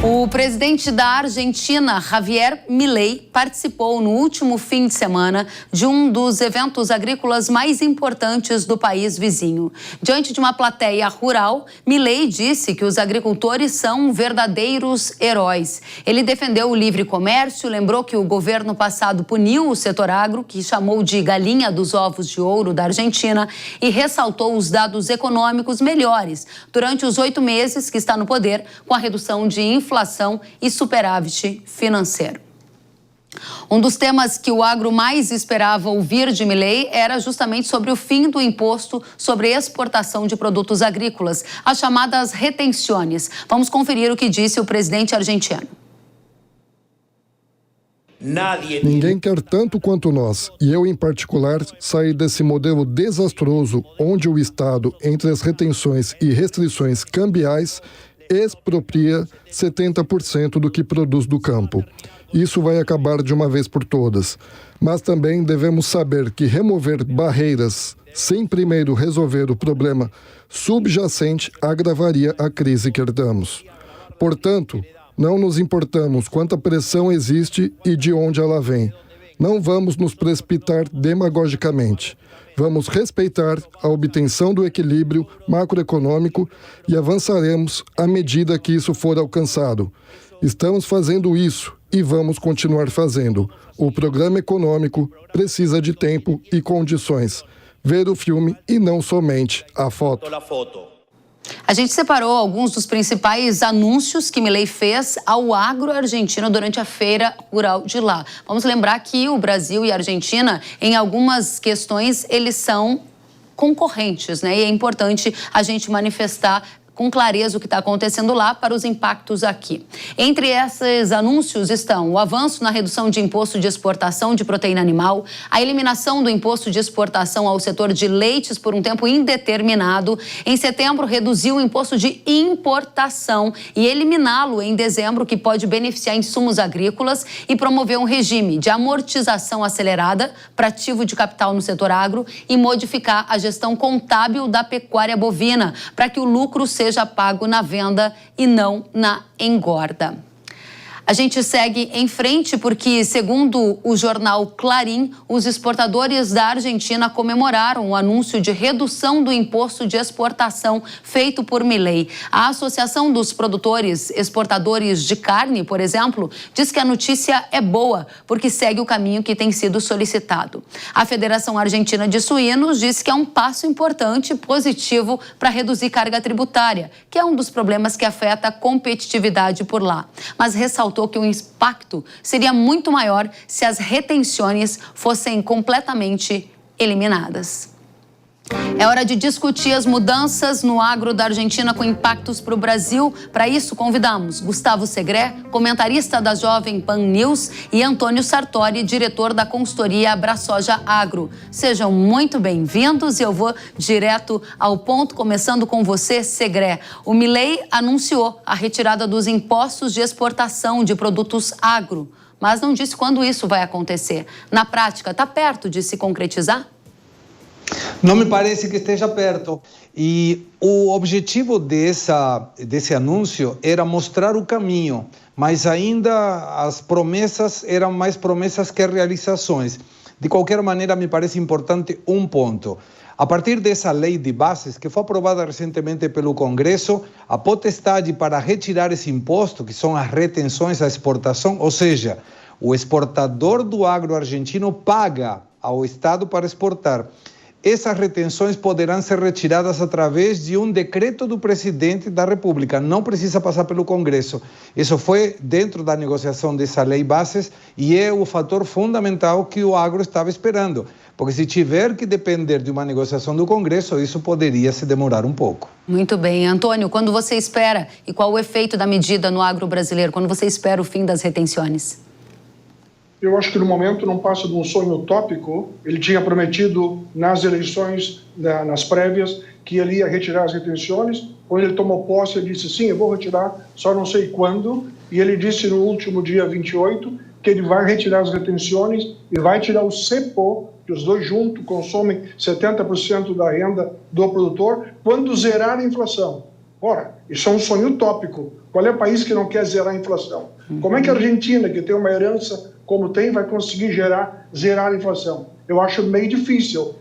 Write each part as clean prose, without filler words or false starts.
O presidente da Argentina, Javier Milei, participou no último fim de semana de um dos eventos agrícolas mais importantes do país vizinho. Diante de uma plateia rural, Milei disse que os agricultores são verdadeiros heróis. Ele defendeu o livre comércio, lembrou que o governo passado puniu o setor agro, que chamou de galinha dos ovos de ouro da Argentina, e ressaltou os dados econômicos melhores durante os 8 meses que está no poder, com a redução de inflação e superávit financeiro. Um dos temas que o agro mais esperava ouvir de Milei era justamente sobre o fim do imposto sobre exportação de produtos agrícolas, as chamadas retenções. Vamos conferir o que disse o presidente argentino. Ninguém quer tanto quanto nós, e eu em particular, sair desse modelo desastroso onde o Estado, entre as retenções e restrições cambiais, expropria 70% do que produz do campo. Isso vai acabar de uma vez por todas. Mas também devemos saber que remover barreiras sem primeiro resolver o problema subjacente agravaria a crise que herdamos. Portanto, não nos importamos quanta pressão existe e de onde ela vem. Não vamos nos precipitar demagogicamente. Vamos respeitar a obtenção do equilíbrio macroeconômico e avançaremos à medida que isso for alcançado. Estamos fazendo isso e vamos continuar fazendo. O programa econômico precisa de tempo e condições. Ver o filme e não somente a foto. A gente separou alguns dos principais anúncios que Milei fez ao agro argentino durante a feira rural de lá. Vamos lembrar que o Brasil e a Argentina, em algumas questões, eles são concorrentes, né? E é importante a gente manifestar com clareza o que está acontecendo lá para os impactos aqui. Entre esses anúncios estão o avanço na redução de imposto de exportação de proteína animal, a eliminação do imposto de exportação ao setor de leites por um tempo indeterminado. Em setembro, reduziu o imposto de importação e eliminá-lo em dezembro, que pode beneficiar insumos agrícolas, e promover um regime de amortização acelerada para ativo de capital no setor agro e modificar a gestão contábil da pecuária bovina para que o lucro seja pago na venda e não na engorda. A gente segue em frente porque, segundo o jornal Clarín, os exportadores da Argentina comemoraram o anúncio de redução do imposto de exportação feito por Milei. A Associação dos Produtores Exportadores de Carne, por exemplo, diz que a notícia é boa porque segue o caminho que tem sido solicitado. A Federação Argentina de Suínos diz que é um passo importante e positivo para reduzir carga tributária, que é um dos problemas que afeta a competitividade por lá. Mas ressaltou que o impacto seria muito maior se as retenções fossem completamente eliminadas. É hora de discutir as mudanças no agro da Argentina com impactos para o Brasil. Para isso, convidamos Gustavo Segré, comentarista da Jovem Pan News, e Antônio Sartori, diretor da consultoria AbraSoja Agro. Sejam muito bem-vindos e eu vou direto ao ponto, começando com você, Segré. O Milei anunciou a retirada dos impostos de exportação de produtos agro, mas não disse quando isso vai acontecer. Na prática, está perto de se concretizar? Não me parece que esteja perto. E o objetivo desse anúncio era mostrar o caminho, mas ainda as promessas eram mais promessas que realizações. De qualquer maneira, me parece importante um ponto. A partir dessa lei de bases, que foi aprovada recentemente pelo Congresso, a potestade para retirar esse imposto, que são as retenções à exportação, ou seja, o exportador do agro argentino paga ao Estado para exportar. Essas retenções poderão ser retiradas através de um decreto do presidente da República, não precisa passar pelo Congresso. Isso foi dentro da negociação dessa lei bases e é o fator fundamental que o agro estava esperando, porque se tiver que depender de uma negociação do Congresso, isso poderia se demorar um pouco. Muito bem. Antônio, quando você espera e qual o efeito da medida no agro brasileiro? Quando você espera o fim das retenções? Eu acho que no momento não passa de um sonho utópico. Ele tinha prometido nas eleições, nas prévias, que ele ia retirar as retenções. Quando ele tomou posse, ele disse, sim, eu vou retirar, só não sei quando. E ele disse no último dia 28 que ele vai retirar as retenções e vai tirar o CEPO, que os dois juntos consomem 70% da renda do produtor, quando zerar a inflação. Ora, isso é um sonho utópico. Qual é o país que não quer zerar a inflação? Como é que a Argentina, que tem uma herança como tem, vai conseguir zerar a inflação? Eu acho meio difícil.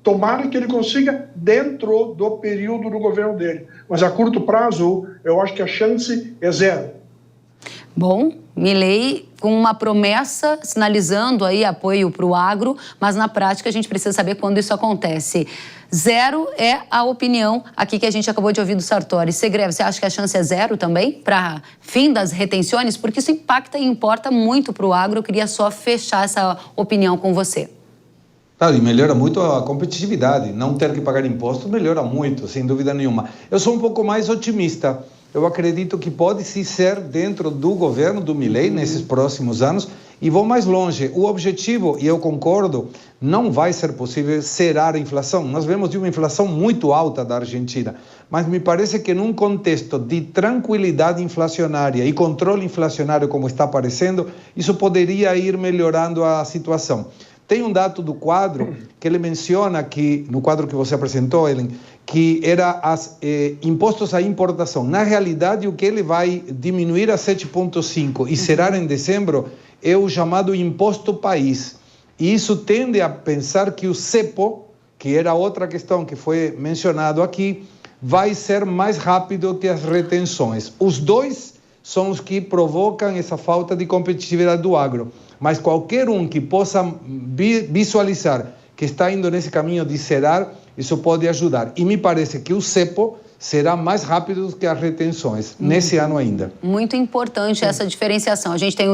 Tomara que ele consiga dentro do período do governo dele. Mas a curto prazo, eu acho que a chance é zero. Bom, Milei com uma promessa sinalizando aí apoio para o agro, mas na prática a gente precisa saber quando isso acontece. Zero é a opinião aqui que a gente acabou de ouvir do Sartori. Segré, você acha que a chance é zero também para fim das retenções? Porque isso impacta e importa muito para o agro. Eu queria só fechar essa opinião com você. Claro, e melhora muito a competitividade. Não ter que pagar impostos melhora muito, sem dúvida nenhuma. Eu sou um pouco mais otimista. Eu acredito que pode sim ser dentro do governo do Milei nesses próximos anos e vou mais longe. O objetivo, e eu concordo, não vai ser possível zerar a inflação. Nós vemos de uma inflação muito alta da Argentina, mas me parece que num contexto de tranquilidade inflacionária e controle inflacionário como está aparecendo, isso poderia ir melhorando a situação. Tem um dado do quadro que ele menciona que, no quadro que você apresentou, Ellen, que era impostos à importação. Na realidade, o que ele vai diminuir a 7,5 e zerar em dezembro é o chamado imposto país. E isso tende a pensar que o cepo, que era outra questão que foi mencionado aqui, vai ser mais rápido que as retenções. Os dois são os que provocam essa falta de competitividade do agro. Mas qualquer um que possa visualizar que está indo nesse caminho de zerar, isso pode ajudar. E me parece que o cepo será mais rápido do que as retenções, nesse ano ainda. Muito importante essa diferenciação. A gente tem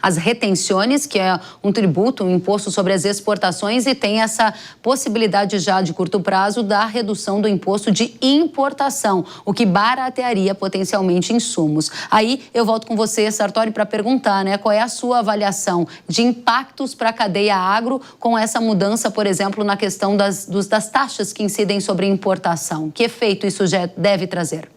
as retenções, que é um tributo, um imposto sobre as exportações, e tem essa possibilidade já de curto prazo da redução do imposto de importação, o que baratearia potencialmente insumos. Aí eu volto com você, Sartori, para perguntar, né, qual é a sua avaliação de impactos para a cadeia agro com essa mudança, por exemplo, na questão das taxas que incidem sobre a importação. Que efeito isso já deve trazer?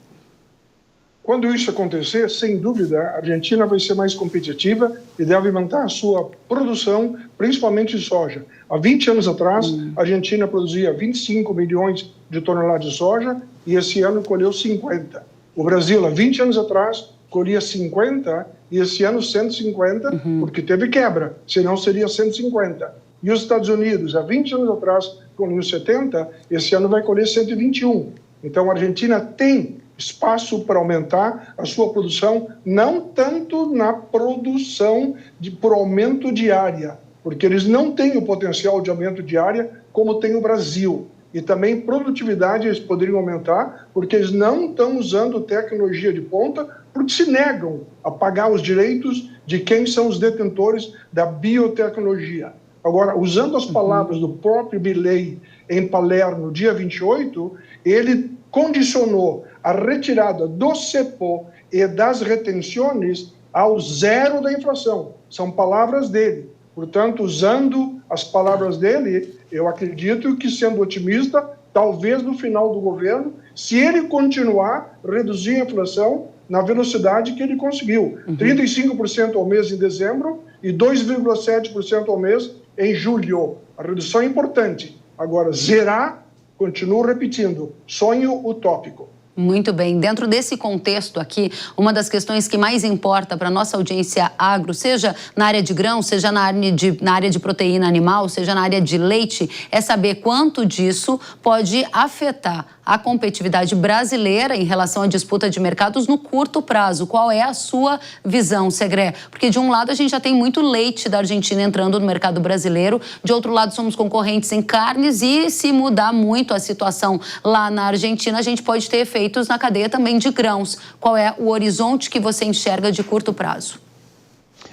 Quando isso acontecer, sem dúvida, a Argentina vai ser mais competitiva e deve aumentar a sua produção, principalmente de soja. Há 20 anos atrás, a Argentina produzia 25 milhões de toneladas de soja e esse ano colheu 50. O Brasil, há 20 anos atrás, colhia 50 e esse ano 150, porque teve quebra, senão seria 150. E os Estados Unidos, há 20 anos atrás, colheu 70, esse ano vai colher 121. Então, a Argentina tem espaço para aumentar a sua produção, não tanto na produção por aumento de área, porque eles não têm o potencial de aumento de área como tem o Brasil. E também produtividade eles poderiam aumentar, porque eles não estão usando tecnologia de ponta, porque se negam a pagar os direitos de quem são os detentores da biotecnologia. Agora, usando as palavras do próprio Milei em Palermo, dia 28, ele condicionou a retirada do cepo e das retenções ao zero da inflação. São palavras dele. Portanto, usando as palavras dele, eu acredito que, sendo otimista, talvez no final do governo, se ele continuar a reduzir a inflação na velocidade que ele conseguiu. 35% ao mês em dezembro e 2,7% ao mês em julho. A redução é importante. Agora, zerar, continuo repetindo, sonho utópico. Muito bem. Dentro desse contexto aqui, uma das questões que mais importa para a nossa audiência agro, seja na área de grão, seja na área de proteína animal, seja na área de leite, é saber quanto disso pode afetar a competitividade brasileira em relação à disputa de mercados no curto prazo. Qual é a sua visão, Segré? Porque de um lado a gente já tem muito leite da Argentina entrando no mercado brasileiro, de outro lado somos concorrentes em carnes e se mudar muito a situação lá na Argentina, a gente pode ter efeitos na cadeia também de grãos. Qual é o horizonte que você enxerga de curto prazo?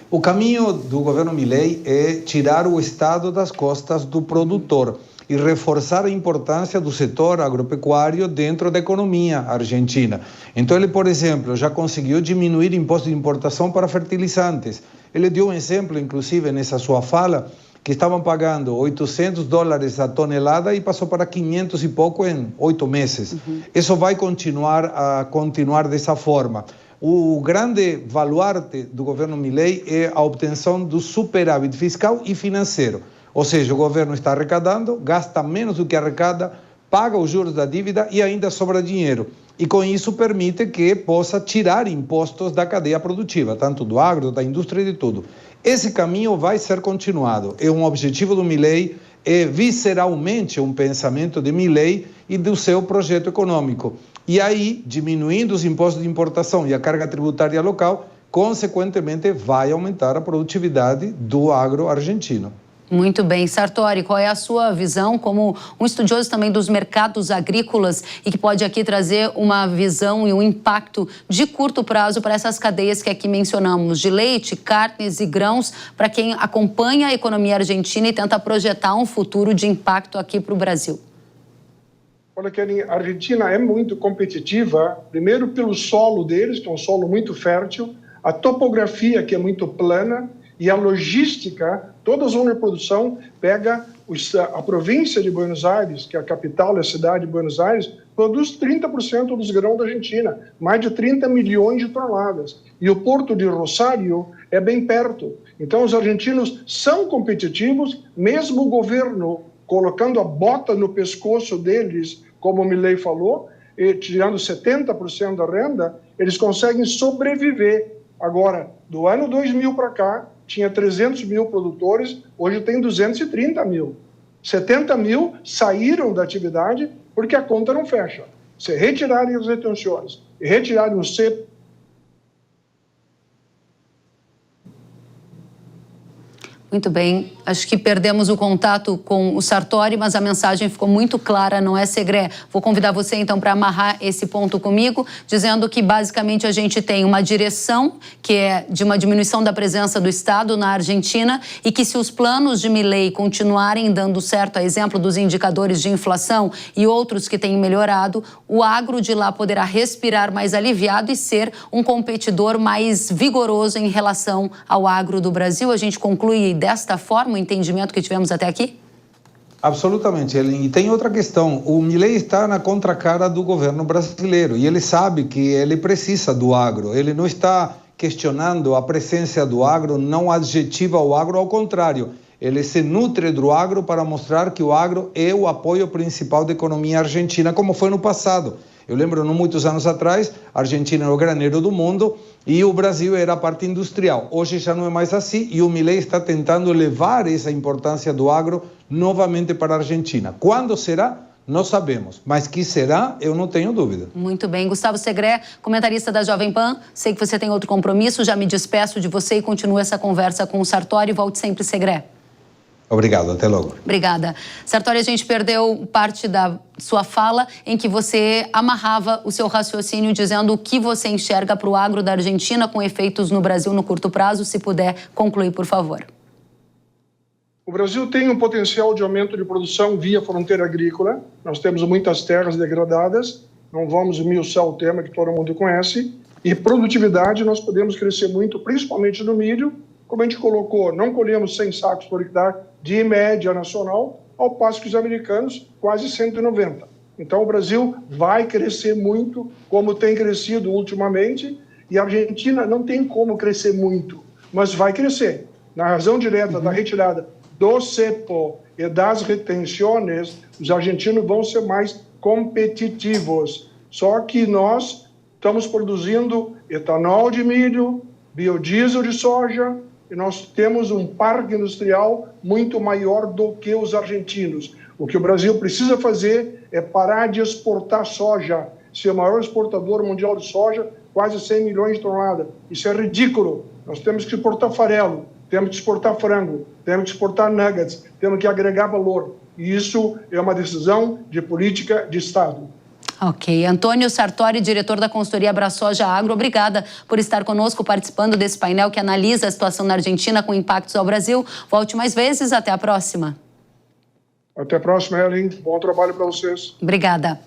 O caminho do governo Milei é tirar o Estado das costas do produtor e reforçar a importância do setor agropecuário dentro da economia argentina. Então ele, por exemplo, já conseguiu diminuir imposto de importação para fertilizantes. Ele deu um exemplo, inclusive, nessa sua fala, que estavam pagando $800 a tonelada e passou para 500 e pouco em 8 meses. Isso vai continuar dessa forma. O grande baluarte do governo Milei é a obtenção do superávit fiscal e financeiro. Ou seja, o governo está arrecadando, gasta menos do que arrecada, paga os juros da dívida e ainda sobra dinheiro. e com isso permite que possa tirar impostos da cadeia produtiva, tanto do agro, da indústria e de tudo. Esse caminho vai ser continuado. É um objetivo do Milei, é visceralmente um pensamento de Milei e do seu projeto econômico. E aí, diminuindo os impostos de importação e a carga tributária local, consequentemente vai aumentar a produtividade do agro argentino. Muito bem. Sartori, qual é a sua visão como um estudioso também dos mercados agrícolas e que pode aqui trazer uma visão e um impacto de curto prazo para essas cadeias que aqui mencionamos, de leite, carnes e grãos, para quem acompanha a economia argentina e tenta projetar um futuro de impacto aqui para o Brasil? Olha, Kelly, a Argentina é muito competitiva, primeiro pelo solo deles, que é um solo muito fértil, a topografia, que é muito plana, e a logística, toda a zona de produção pega a província de Buenos Aires, que é a capital da cidade de Buenos Aires, produz 30% dos grãos da Argentina, mais de 30 milhões de toneladas. E o porto de Rosário é bem perto. Então, os argentinos são competitivos, mesmo o governo colocando a bota no pescoço deles, como o Milei falou, e tirando 70% da renda, eles conseguem sobreviver. Agora, do ano 2000 para cá, tinha 300 mil produtores, hoje tem 230 mil. 70 mil saíram da atividade porque a conta não fecha. Se retirarem as retenções e retirarem o cepo, Muito bem, acho que perdemos o contato com o Sartori, mas a mensagem ficou muito clara, não é, Segré? Vou convidar você então para amarrar esse ponto comigo, dizendo que basicamente a gente tem uma direção que é de uma diminuição da presença do Estado na Argentina e que se os planos de Milei continuarem dando certo, a exemplo dos indicadores de inflação e outros que têm melhorado, o agro de lá poderá respirar mais aliviado e ser um competidor mais vigoroso em relação ao agro do Brasil. A gente conclui desta forma o entendimento que tivemos até aqui? Absolutamente. E tem outra questão. O Milei está na contracara do governo brasileiro e ele sabe que ele precisa do agro. Ele não está questionando a presença do agro, não adjetiva o agro, ao contrário. Ele se nutre do agro para mostrar que o agro é o apoio principal da economia argentina, como foi no passado. Eu lembro, não muitos anos atrás, a Argentina era o graneiro do mundo e o Brasil era a parte industrial. Hoje já não é mais assim e o Milei está tentando levar essa importância do agro novamente para a Argentina. Quando será? Não sabemos, mas que será, eu não tenho dúvida. Muito bem. Gustavo Segré, comentarista da Jovem Pan, sei que você tem outro compromisso, já me despeço de você e continuo essa conversa com o Sartori. Volte sempre, Segré. Obrigado, até logo. Obrigada. Sartori, a gente perdeu parte da sua fala em que você amarrava o seu raciocínio dizendo o que você enxerga para o agro da Argentina com efeitos no Brasil no curto prazo. Se puder concluir, por favor. O Brasil tem um potencial de aumento de produção via fronteira agrícola. Nós temos muitas terras degradadas, não vamos esmiuçar o tema que todo mundo conhece. E produtividade, nós podemos crescer muito, principalmente no milho. Como a gente colocou, não colhemos 100 sacos por hectare de média nacional, ao passo que os americanos, quase 190. Então, o Brasil vai crescer muito, como tem crescido ultimamente, e a Argentina não tem como crescer muito, mas vai crescer. Na razão direta da retirada do cepo e das retenções, os argentinos vão ser mais competitivos. Só que nós estamos produzindo etanol de milho, biodiesel de soja, e nós temos um parque industrial muito maior do que os argentinos. O que o Brasil precisa fazer é parar de exportar soja, ser o maior exportador mundial de soja, quase 100 milhões de toneladas. Isso é ridículo. Nós temos que exportar farelo, temos que exportar frango, temos que exportar nuggets, temos que agregar valor. E isso é uma decisão de política de Estado. Ok. Antônio Sartori, diretor da consultoria AbraSoja Agro, obrigada por estar conosco participando desse painel que analisa a situação na Argentina com impactos ao Brasil. Volte mais vezes. Até a próxima. Até a próxima, Ellen. Bom trabalho para vocês. Obrigada.